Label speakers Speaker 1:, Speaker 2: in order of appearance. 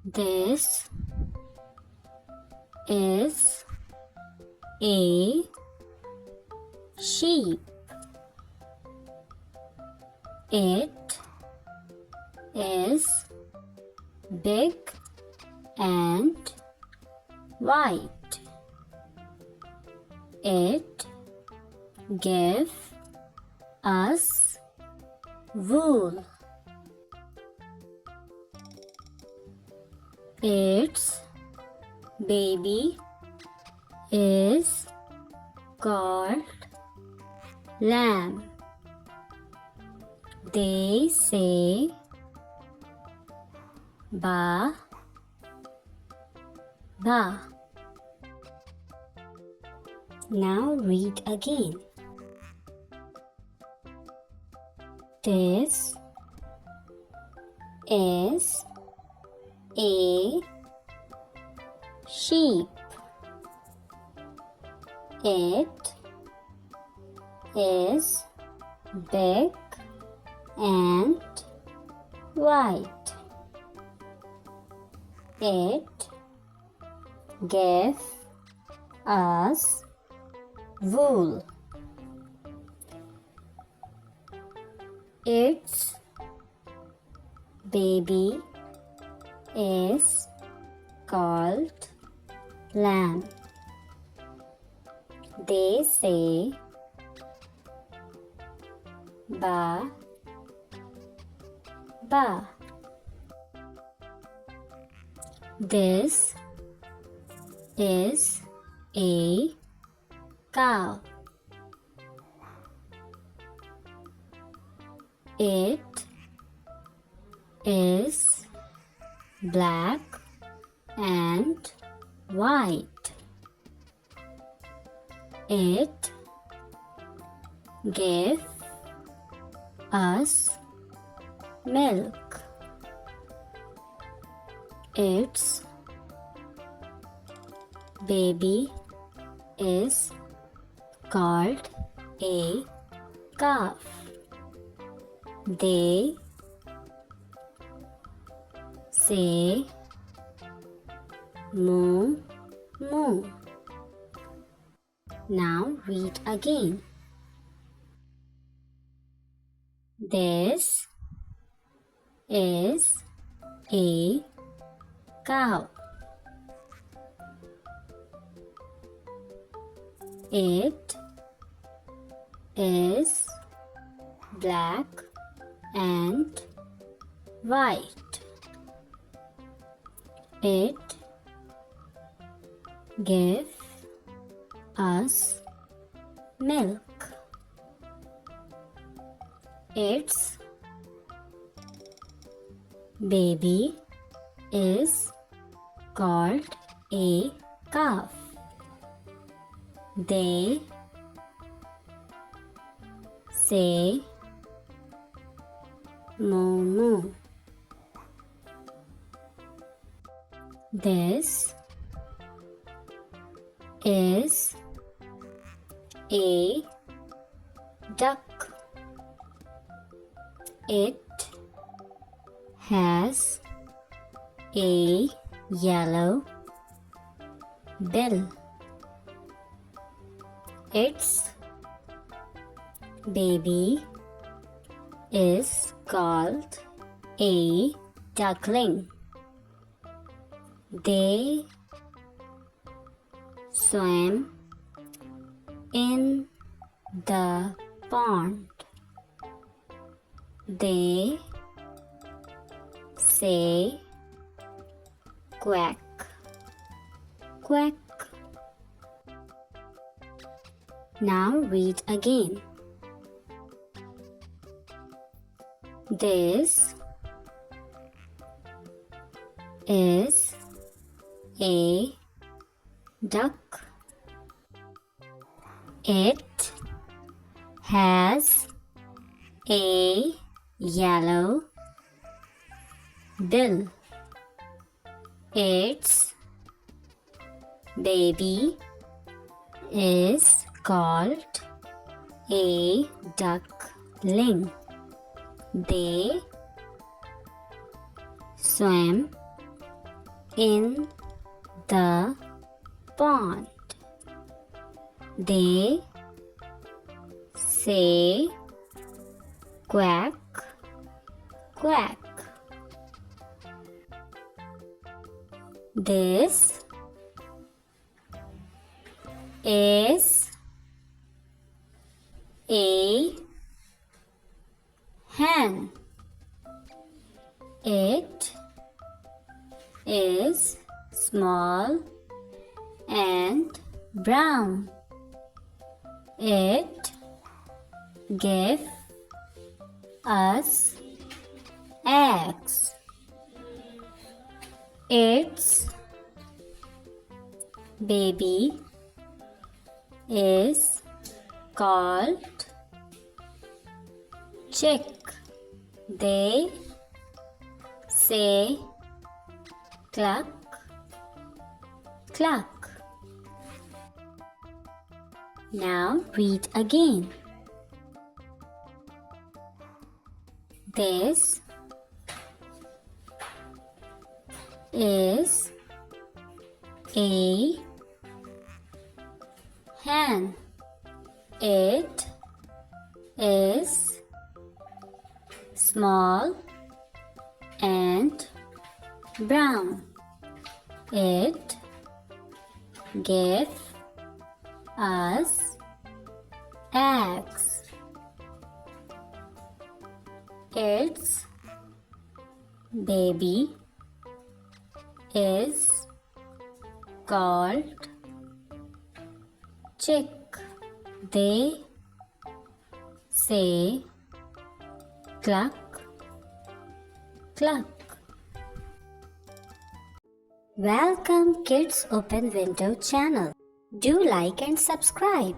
Speaker 1: This is a sheep. It is big and white. It gives us wool. Its baby is called lamb. They say ba ba. Now read again. This is a sheep. It is big and white. It gives us wool. Its baby is called lamb. They say ba ba. This is a cow. It is black and white. It gives us milk. Its baby is called a calf. They say moo moo. Now read again. This is a cow. It is black and white. It gives us milk. Its baby is called a calf. They say moo moo. This is a duck. It has a yellow bill. Its baby is called a duckling. They swim in the pond. They say quack, quack. Now read again. This is a duck. It has a yellow bill. Its baby is called a duckling. They swim in the pond. They say quack, quack. This is a hen. It is small and brown. It gives us eggs. Its baby is called chick. They say cluck, cluck. Now read again. This is a hen. It is small and brown. It gives us eggs. Its baby is called chick. They say cluck, cluck. Welcome Kids Open Window channel. Do like and subscribe.